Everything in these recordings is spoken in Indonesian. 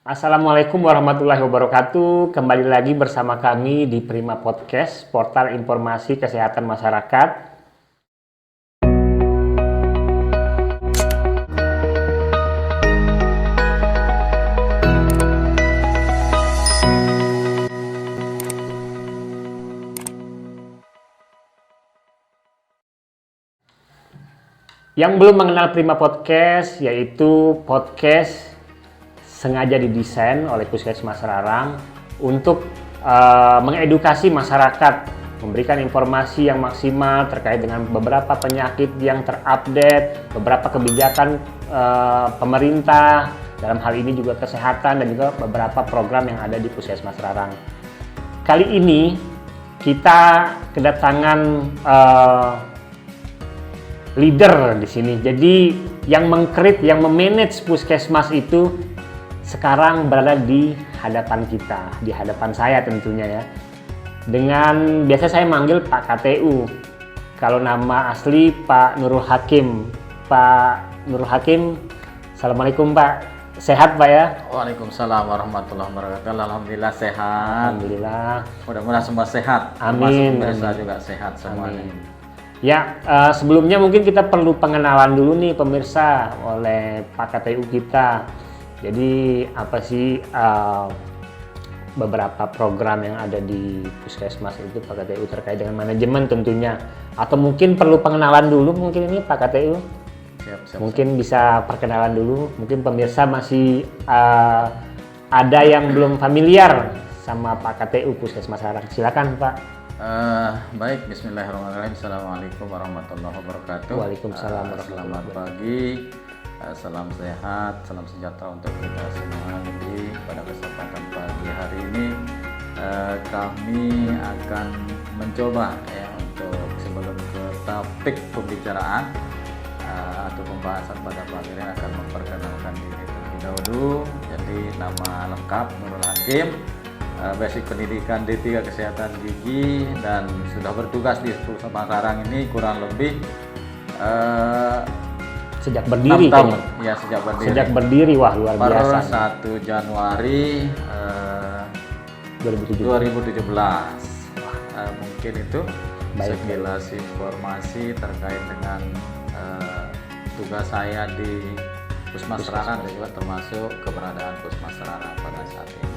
Assalamualaikum warahmatullahi wabarakatuh. Kembali lagi bersama kami di Prima Podcast, portal informasi kesehatan masyarakat. Yang belum mengenal Prima Podcast, yaitu podcast sengaja didesain oleh Puskesmas Rarang untuk mengedukasi masyarakat, memberikan informasi yang maksimal terkait dengan beberapa penyakit yang terupdate, beberapa kebijakan pemerintah, dalam hal ini juga kesehatan dan juga beberapa program yang ada di Puskesmas Rarang. Kali ini kita kedatangan leader di sini. Jadi yang meng-create, yang memanage Puskesmas itu sekarang berada di hadapan kita, di hadapan saya tentunya ya. Dengan biasa saya manggil Pak KTU. Kalau nama asli Pak Nurul Hakim. Pak Nurul Hakim, Assalamualaikum Pak. Sehat Pak ya? Waalaikumsalam warahmatullahi wabarakatuh. Alhamdulillah sehat. Alhamdulillah. Mudah-mudahan semua sehat. Amin. Pemirsa juga sehat semuanya. Amin. Ya, sebelumnya mungkin kita perlu pengenalan dulu nih pemirsa oleh Pak KTU kita. Jadi apa sih beberapa program yang ada di Puskesmas itu Pak KTU terkait dengan manajemen tentunya. Atau mungkin perlu pengenalan dulu mungkin ini Pak KTU. Siap. Mungkin bisa perkenalan dulu. Mungkin pemirsa masih ada yang belum familiar sama Pak KTU Puskesmas Rarang. Silakan Pak. Baik, bismillahirrahmanirrahim. Assalamualaikum warahmatullahi wabarakatuh. Waalaikumsalam warahmatullahi Selamat pagi, salam sehat, salam sejahtera untuk kita semua. Jadi pada kesempatan pagi hari ini kami akan mencoba ya untuk sebelum ke topik pembicaraan atau pembahasan pada pagi ini akan memperkenalkan diri terlebih dahulu. Jadi nama lengkap Nurul Hakim, basic pendidikan D3 Kesehatan Gigi, dan sudah bertugas di Puskesmas Rarang ini kurang lebih Sejak berdiri 6 tahun. Ya, sejak berdiri. Wah luar biasa. Per 1 Januari 2017. Mungkin itu Baik. sekilas informasi terkait dengan tugas saya di Puskesmas Rarang dan juga termasuk keberadaan Puskesmas Rarang pada saat ini.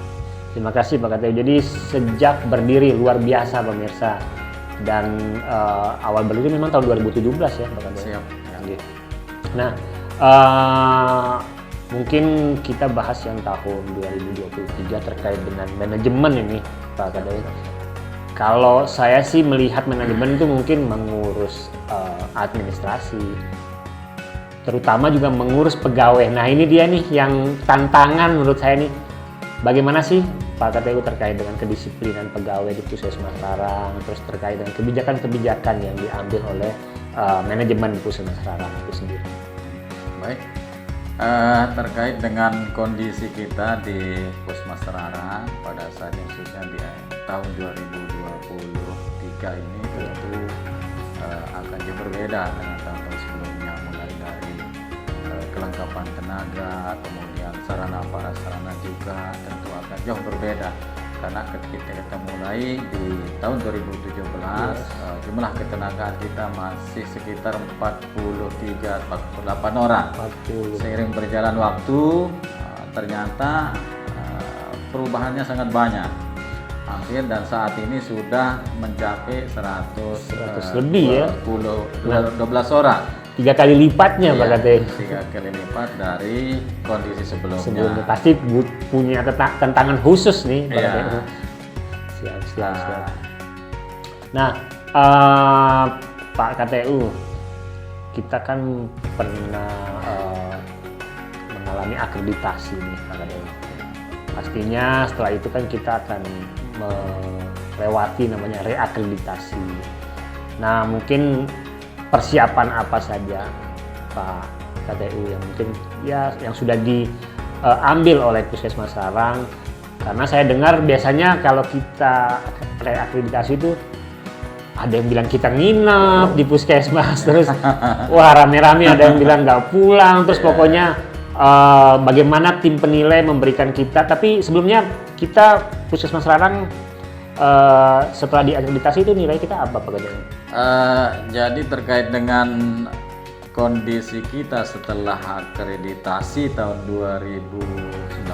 Terima kasih Pak KTU. Jadi sejak berdiri luar biasa pemirsa. Dan awal berdiri memang tahun 2017 ya Pak KTU. Siap. Ya. Nah, mungkin kita bahas yang tahun 2023 terkait dengan manajemen ini Pak KTU. Kalau saya sih melihat manajemen itu mungkin mengurus administrasi, terutama juga mengurus pegawai. Nah ini dia nih yang tantangan menurut saya nih. Bagaimana sih Pak KTU terkait dengan kedisiplinan pegawai di Puskesmas Rarang, terus terkait dengan kebijakan-kebijakan yang diambil oleh manajemen Puskesmas Rarang itu sendiri. Baik, terkait dengan kondisi kita di Puskesmas Rarang pada saat yang khususnya di tahun 2023 ini tentu akan jauh berbeda dengan tahun-tahun sebelumnya, mulai dari kelengkapan tenaga, kemudian sarana prasarana juga tentu akan jauh berbeda. Karena ketika kita mulai di tahun 2017, jumlah ketenagaan kita masih sekitar 43-48 orang. 40. Seiring berjalan waktu, ternyata perubahannya sangat banyak. Hampir dan saat ini sudah mencapai 100 lebih ya. 12 orang. 3 kali lipatnya Pak KTU. 3 kali lipat dari kondisi sebelumnya. Pasti punya tantangan khusus nih Pak Iya. KTU. Siap. Nah, Pak KTU, kita kan pernah mengalami akreditasi nih Pak KTU. Pastinya setelah itu kan kita akan melewati namanya reakreditasi. Nah, mungkin persiapan apa saja Pak KTU yang mungkin ya yang sudah diambil oleh Puskesmas Rarang? Karena saya dengar biasanya kalau kita reakreditasi itu ada yang bilang kita nginep di Puskesmas, terus wah rame-rame ada yang bilang nggak pulang, terus pokoknya bagaimana tim penilai memberikan kita. Tapi sebelumnya kita Puskesmas Rarang setelah diakreditasi itu nilai kita apa Pak Kadep? Jadi terkait dengan kondisi kita setelah akreditasi tahun 2019.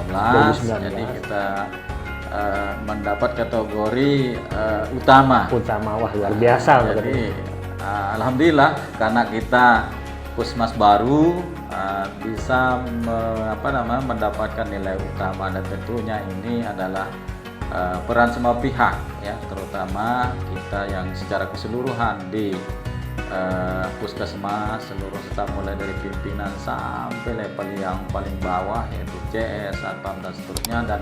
Jadi kita mendapat kategori utama. Wah luar biasa. Jadi alhamdulillah karena kita Puskesmas baru bisa mendapatkan nilai utama, dan tentunya ini adalah peran semua pihak ya, terutama kita yang secara keseluruhan di Puskesmas, seluruh staf mulai dari pimpinan sampai level yang paling bawah yaitu CS, Satpam dan seterusnya, dan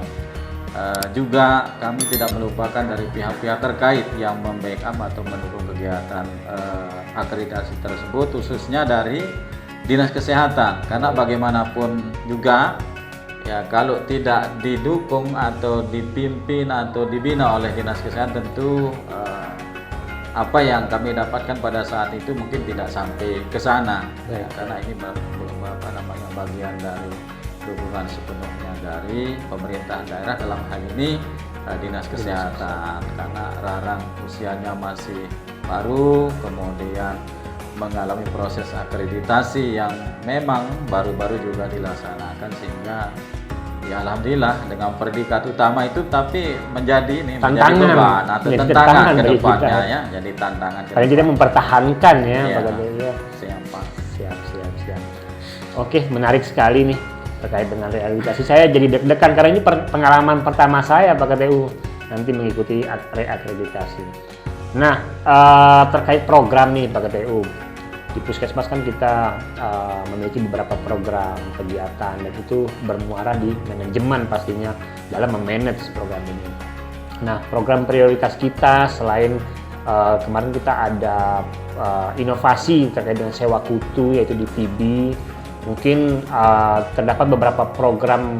juga kami tidak melupakan dari pihak-pihak terkait yang membackup atau mendukung kegiatan akreditasi tersebut, khususnya dari Dinas Kesehatan, karena bagaimanapun juga ya kalau tidak didukung atau dipimpin atau dibina oleh Dinas Kesehatan, tentu apa yang kami dapatkan pada saat itu mungkin tidak sampai ke sana ya, karena ini bagian dari dukungan sepenuhnya dari pemerintah daerah, dalam hal ini Dinas Kesehatan, karena Rarang usianya masih baru, kemudian mengalami proses akreditasi yang memang baru-baru juga dilaksanakan, sehingga ya alhamdulillah dengan predikat utama itu tapi menjadi menjadi beban atau tantangan ke depannya ya, jadi tantangan karena kita mempertahankan ya, ya, Pak ya. Siap. Oke, menarik sekali nih terkait dengan realisasi. Saya jadi deg-degan karena ini pengalaman pertama saya Pak KTU nanti mengikuti reakreditasi. Nah, terkait program nih Pak KTU, di Puskesmas kan kita memiliki beberapa program kegiatan, dan itu bermuara di manajemen pastinya dalam memanage program ini. Nah, program prioritas kita selain kemarin kita ada inovasi terkait dengan sewa kutu yaitu di PB, mungkin terdapat beberapa program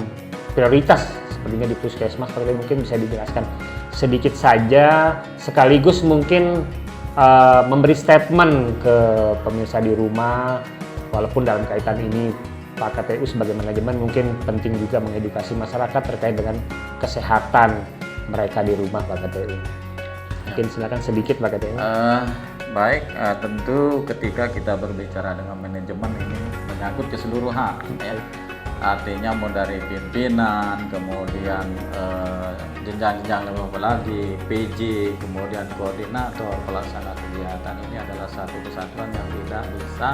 prioritas sepertinya di Puskesmas. Tapi mungkin bisa dijelaskan sedikit saja sekaligus mungkin memberi statement ke pemirsa di rumah, walaupun dalam kaitan ini Pak KTU sebagai manajemen mungkin penting juga mengedukasi masyarakat terkait dengan kesehatan mereka di rumah Pak KTU. Mungkin silakan sedikit Pak KTU. Baik, tentu ketika kita berbicara dengan manajemen ini menyangkut keseluruhan ya. Artinya mau dari pimpinan, kemudian jenjang-jenjang lebih lagi, PJ, kemudian koordinator, pelaksana kegiatan, ini adalah satu kesatuan yang tidak bisa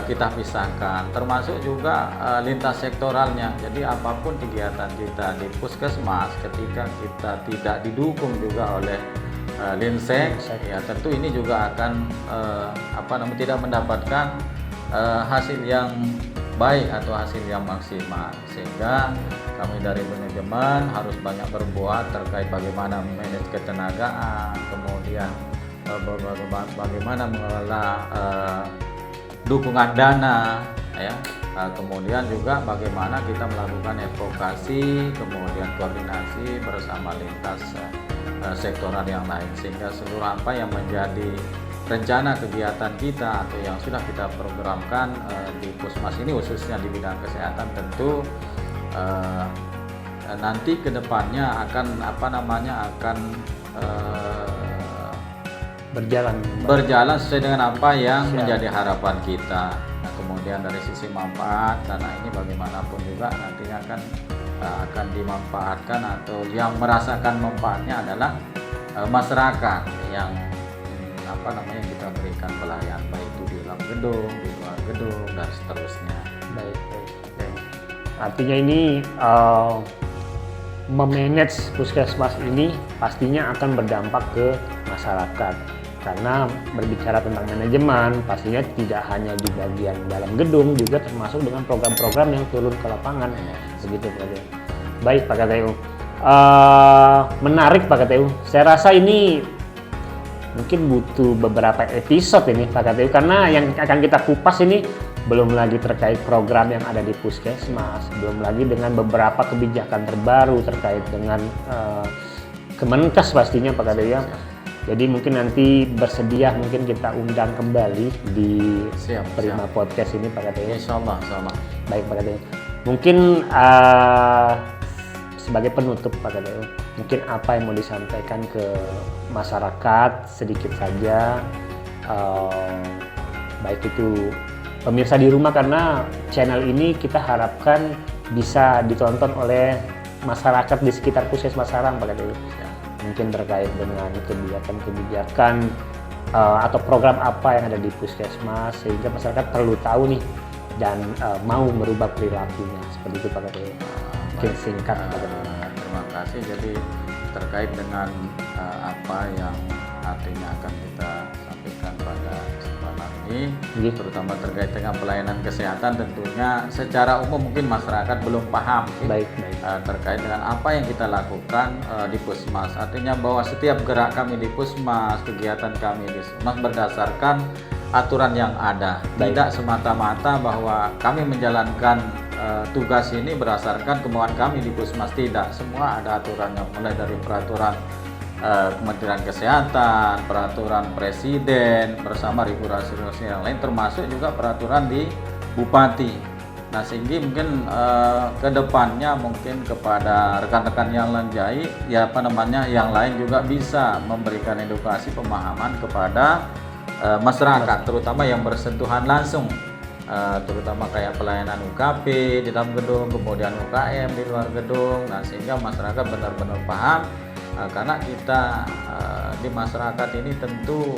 kita pisahkan, termasuk juga lintas sektoralnya. Jadi apapun kegiatan kita di Puskesmas, ketika kita tidak didukung juga oleh Linsek, ya tentu ini juga akan tidak mendapatkan hasil yang baik atau hasil yang maksimal, sehingga kami dari manajemen harus banyak berbuat terkait bagaimana manage ketenagaan, kemudian bagaimana mengelola dukungan dana ya, kemudian juga bagaimana kita melakukan advokasi, kemudian koordinasi bersama lintas sektoral yang lain, sehingga seluruh apa yang menjadi rencana kegiatan kita atau yang sudah kita programkan di Puskesmas ini, khususnya di bidang kesehatan, tentu nanti kedepannya akan berjalan sesuai dengan apa yang menjadi harapan kita. Nah, kemudian dari sisi manfaat, karena ini bagaimanapun juga nantinya akan dimanfaatkan atau yang merasakan manfaatnya adalah masyarakat yang kita berikan pelayanan baik itu di dalam gedung, di luar gedung, dan seterusnya. Baik. Artinya ini memanage Puskesmas ini pastinya akan berdampak ke masyarakat, karena berbicara tentang manajemen pastinya tidak hanya di bagian dalam gedung, juga termasuk dengan program-program yang turun ke lapangan, begitu Pak KTU. Baik Pak KTU, menarik Pak KTU. Saya rasa ini mungkin butuh beberapa episode ini Pak KTU, karena yang akan kita kupas ini belum lagi terkait program yang ada di Puskesmas, belum lagi dengan beberapa kebijakan terbaru terkait dengan Kemenkes pastinya Pak KTU ya. Jadi mungkin nanti bersedia mungkin kita undang kembali di Prima Podcast ini Pak KTU. Insyaallah. Baik Pak KTU. Mungkin sebagai penutup Pak KTU, mungkin apa yang mau disampaikan ke masyarakat sedikit saja, baik itu pemirsa di rumah, karena channel ini kita harapkan bisa ditonton oleh masyarakat di sekitar Puskesmas Sarang Pak KTU. Mungkin terkait dengan kebijakan atau program apa yang ada di Puskesmas, sehingga masyarakat perlu tahu nih dan mau merubah perilakunya, seperti itu Pak KTU. Mungkin singkat Pak KTU. Terima kasih. Jadi terkait dengan apa yang artinya akan kita sampaikan pada kesempatan ini, terutama terkait dengan pelayanan kesehatan, tentunya secara umum mungkin masyarakat belum paham terkait dengan apa yang kita lakukan di Puskesmas. Artinya bahwa setiap gerak kami di Puskesmas, kegiatan kami di Puskesmas berdasarkan aturan yang ada, tidak semata-mata bahwa kami menjalankan tugas ini berdasarkan kemauan kami di Puskesmas. Tidak, semua ada aturannya, mulai dari peraturan Kementerian Kesehatan, peraturan Presiden bersama regulasi yang lain, termasuk juga peraturan di Bupati. Nah, sehingga mungkin kedepannya mungkin kepada rekan-rekan yang lain, yang lain juga bisa memberikan edukasi pemahaman kepada masyarakat, terutama yang bersentuhan langsung, terutama kayak pelayanan UKP di dalam gedung, kemudian UKM di luar gedung. Nah, sehingga masyarakat benar-benar paham, karena kita di masyarakat ini tentu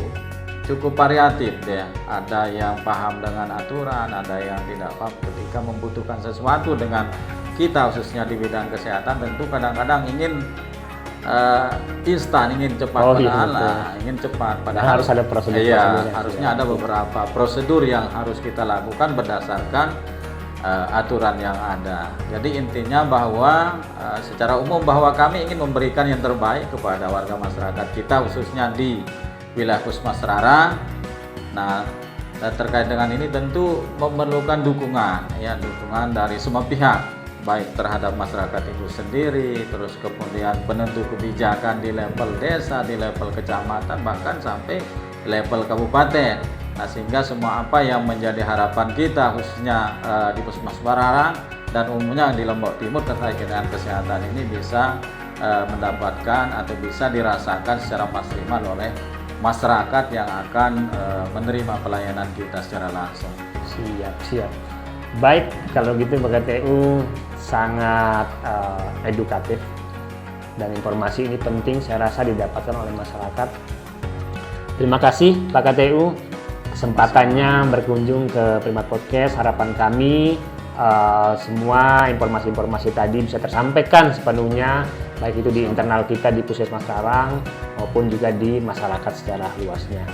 cukup variatif ya. Ada yang paham dengan aturan, ada yang tidak paham ketika membutuhkan sesuatu dengan kita, khususnya di bidang kesehatan. Tentu kadang-kadang ingin instan, ingin cepat, ingin cepat. Padahal harus ada prosedur. Iya, harusnya ada beberapa prosedur yang harus kita lakukan berdasarkan aturan yang ada. Jadi intinya bahwa secara umum bahwa kami ingin memberikan yang terbaik kepada warga masyarakat kita, khususnya di wilayah Puskesmas Sarang. Nah, terkait dengan ini tentu memerlukan dukungan dari semua pihak, baik terhadap masyarakat itu sendiri, terus kemudian penentu kebijakan di level desa, di level kecamatan, bahkan sampai level kabupaten. Nah, sehingga semua apa yang menjadi harapan kita, khususnya di Puskesmas Sarang dan umumnya di Lombok Timur terkait dengan kesehatan ini bisa mendapatkan atau bisa dirasakan secara maksimal oleh masyarakat yang akan menerima pelayanan kita secara langsung. Siap. Baik, kalau gitu Pak KTU sangat edukatif dan informasi ini penting saya rasa didapatkan oleh masyarakat. Terima kasih Pak KTU kesempatannya berkunjung ke Primat Podcast. Harapan kami semua informasi-informasi tadi bisa tersampaikan sepenuhnya, baik itu di internal kita di Puskesmas Sarang maupun juga di masyarakat secara luasnya.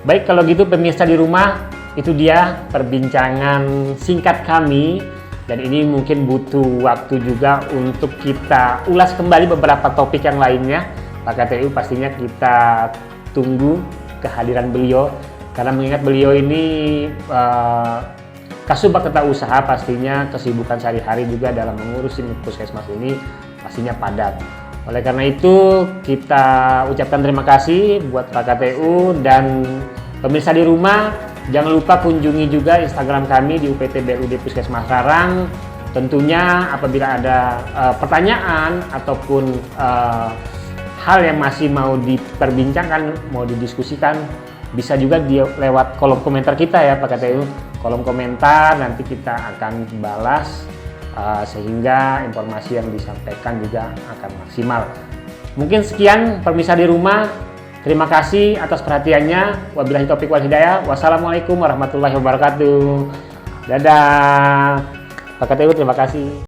Baik, kalau gitu pemirsa di rumah, itu dia perbincangan singkat kami, dan ini mungkin butuh waktu juga untuk kita ulas kembali beberapa topik yang lainnya. Pak KTU pastinya kita tunggu kehadiran beliau, karena mengingat beliau ini Kasubag Tata Usaha, pastinya kesibukan sehari-hari juga dalam mengurusin Puskesmas ini pastinya padat. Oleh karena itu kita ucapkan terima kasih buat Pak KTU, dan pemirsa di rumah jangan lupa kunjungi juga Instagram kami di UPT BRUD Puskesmas Sarang. Tentunya apabila ada pertanyaan ataupun hal yang masih mau diperbincangkan, mau didiskusikan, bisa juga lewat kolom komentar kita ya Pak KTU. Kolom komentar nanti kita akan balas sehingga informasi yang disampaikan juga akan maksimal. Mungkin sekian pemirsa di rumah. Terima kasih atas perhatiannya. Wabillahi taufiq wal hidayah. Wassalamualaikum warahmatullahi wabarakatuh. Dadah. Pak KTU, terima kasih.